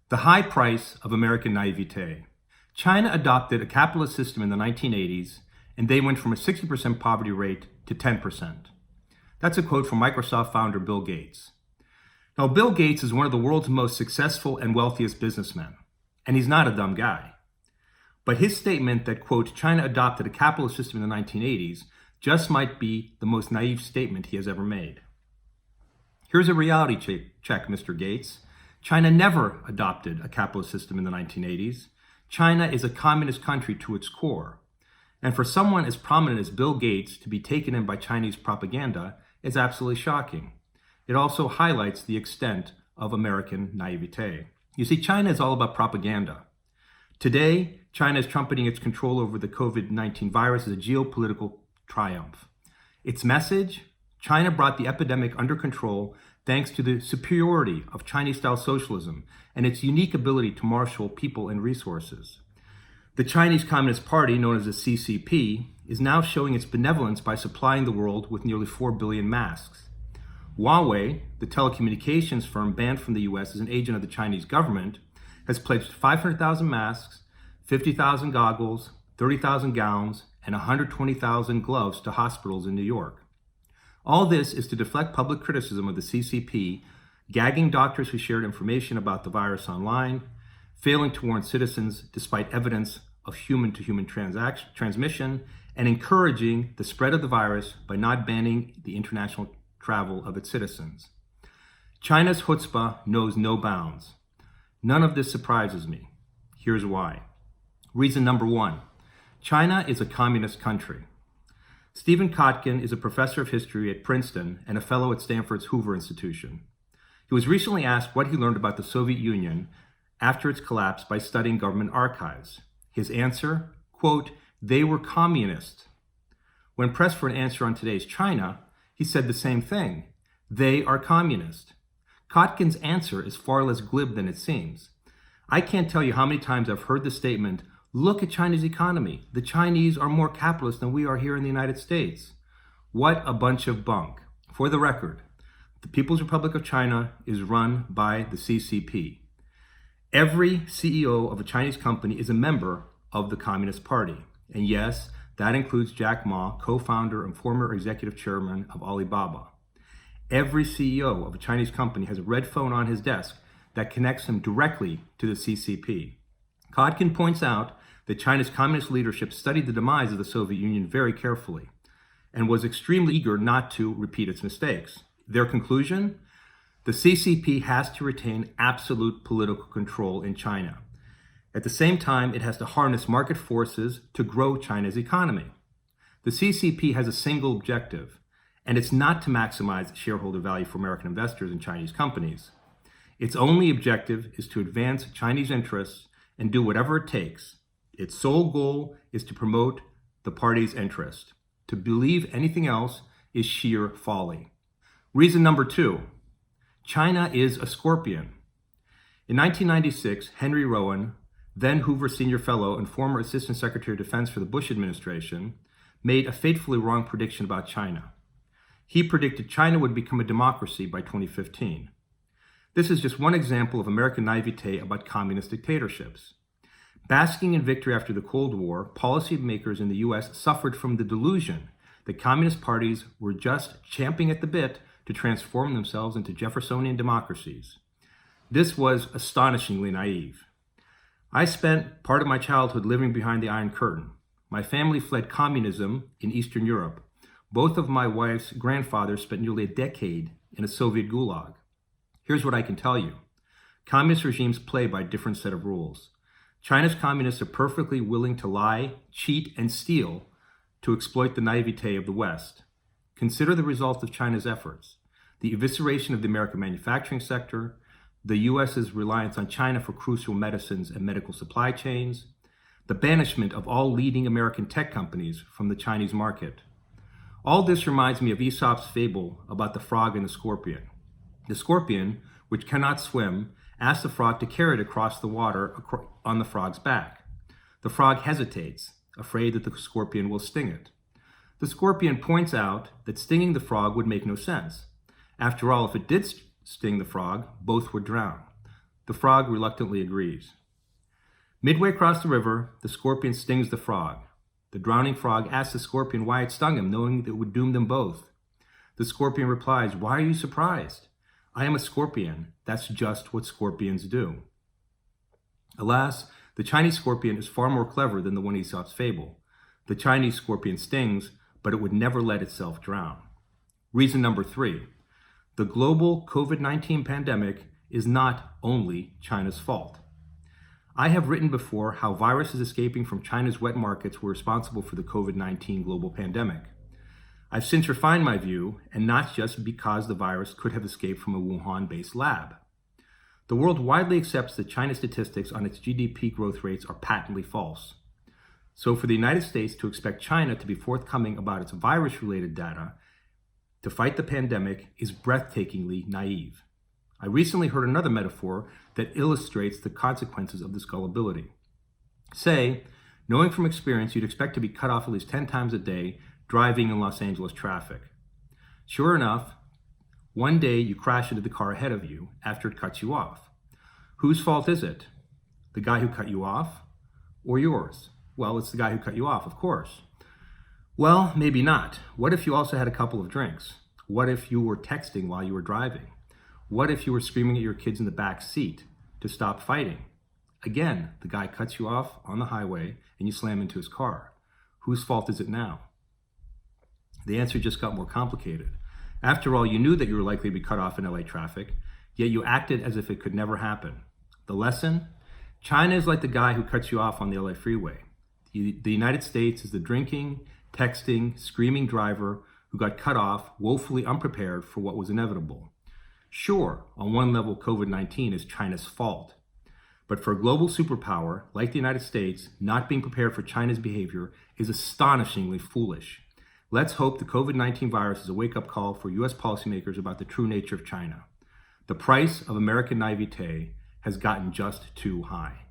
The high price of American naivete. China adopted a capitalist system in the 1980s, and they went from a 60% poverty rate to 10%. That's a quote from Microsoft founder Bill Gates. Now, Bill Gates is one of the world's most successful and wealthiest businessmen, and he's not a dumb guy. But his statement that, quote, China adopted a capitalist system in the 1980s just might be the most naive statement he has ever made. Here's a reality check, Mr. Gates. China never adopted a capitalist system in the 1980s. China is a communist country to its core. And for someone as prominent as Bill Gates to be taken in by Chinese propaganda is absolutely shocking. It also highlights the extent of American naivete. You see, China is all about propaganda. Today, China is trumpeting its control over the COVID-19 virus as a geopolitical triumph. Its message? China brought the epidemic under control thanks to the superiority of Chinese-style socialism and its unique ability to marshal people and resources. The Chinese Communist Party, known as the CCP, is now showing its benevolence by supplying the world with nearly 4 billion masks. Huawei, the telecommunications firm banned from the US as an agent of the Chinese government, has pledged 500,000 masks, 50,000 goggles, 30,000 gowns, and 120,000 gloves to hospitals in New York. All this is to deflect public criticism of the CCP, gagging doctors who shared information about the virus online, failing to warn citizens despite evidence of human-to-human transmission, and encouraging the spread of the virus by not banning the international travel of its citizens. China's chutzpah knows no bounds. None of this surprises me. Here's why. Reason number one, China is a communist country. Stephen Kotkin is a professor of history at Princeton and a fellow at Stanford's Hoover Institution. He was recently asked what he learned about the Soviet Union after its collapse by studying government archives. His answer, quote, they were communist. When pressed for an answer on today's China, he said the same thing. They are communist. Kotkin's answer is far less glib than it seems. I can't tell you how many times I've heard the statement, look at China's economy. The Chinese are more capitalist than we are here in the United States. What a bunch of bunk. For the record, the People's Republic of China is run by the CCP. Every CEO of a Chinese company is a member of the Communist Party. And yes, that includes Jack Ma, co-founder and former executive chairman of Alibaba. Every CEO of a Chinese company has a red phone on his desk that connects him directly to the CCP. Kotkin points out that China's communist leadership studied the demise of the Soviet Union very carefully and was extremely eager not to repeat its mistakes. Their conclusion? The CCP has to retain absolute political control in China. At the same time, it has to harness market forces to grow China's economy. The CCP has a single objective, and it's not to maximize shareholder value for American investors in Chinese companies. Its only objective is to advance Chinese interests and do whatever it takes. Its sole goal is to promote the party's interest. To believe anything else is sheer folly. Reason number two, China is a scorpion. In 1996, Henry Rowan, then Hoover Senior Fellow and former Assistant Secretary of Defense for the Bush administration, made a fatefully wrong prediction about China. He predicted China would become a democracy by 2015. This is just one example of American naivete about communist dictatorships. Basking in victory after the Cold War, policymakers in the US suffered from the delusion that communist parties were just champing at the bit to transform themselves into Jeffersonian democracies. This was astonishingly naive. I spent part of my childhood living behind the Iron Curtain. My family fled communism in Eastern Europe. Both of my wife's grandfathers spent nearly a decade in a Soviet gulag. Here's what I can tell you. Communist regimes play by a different set of rules. China's communists are perfectly willing to lie, cheat, and steal to exploit the naivete of the West. Consider the result of China's efforts: the evisceration of the American manufacturing sector, the US's reliance on China for crucial medicines and medical supply chains, the banishment of all leading American tech companies from the Chinese market. All this reminds me of Aesop's fable about the frog and the scorpion. The scorpion, which cannot swim, asks the frog to carry it across the water on the frog's back. The frog hesitates, afraid that the scorpion will sting it. The scorpion points out that stinging the frog would make no sense. After all, if it did sting the frog, both would drown. The frog reluctantly agrees. Midway across the river, the scorpion stings the frog. The drowning frog asks the scorpion why it stung him, knowing that it would doom them both. The scorpion replies, "Why are you surprised? I am a scorpion. That's just what scorpions do." Alas, the Chinese scorpion is far more clever than the one in Aesop's fable. The Chinese scorpion stings, but it would never let itself drown. Reason number 3. The global COVID-19 pandemic is not only China's fault. I have written before how viruses escaping from China's wet markets were responsible for the COVID-19 global pandemic. I've since refined my view, and not just because the virus could have escaped from a Wuhan-based lab. The world widely accepts that China's statistics on its GDP growth rates are patently false. So for the United States to expect China to be forthcoming about its virus-related data to fight the pandemic is breathtakingly naive. I recently heard another metaphor that illustrates the consequences of this gullibility. Say, knowing from experience you'd expect to be cut off at least 10 times a day driving in Los Angeles traffic. Sure enough, one day you crash into the car ahead of you after it cuts you off. Whose fault is it? The guy who cut you off or yours? Well, it's the guy who cut you off, of course. Well, maybe not. What if you also had a couple of drinks? What if you were texting while you were driving? What if you were screaming at your kids in the back seat to stop fighting? Again, the guy cuts you off on the highway and you slam into his car. Whose fault is it now? The answer just got more complicated. After all, you knew that you were likely to be cut off in LA traffic, yet you acted as if it could never happen. The lesson? China is like the guy who cuts you off on the LA freeway. The United States is the drinking, texting, screaming driver who got cut off, woefully unprepared for what was inevitable. Sure, on one level, COVID-19 is China's fault. But for a global superpower like the United States, not being prepared for China's behavior is astonishingly foolish. Let's hope the COVID-19 virus is a wake-up call for U.S. policymakers about the true nature of China. The price of American naivete has gotten just too high.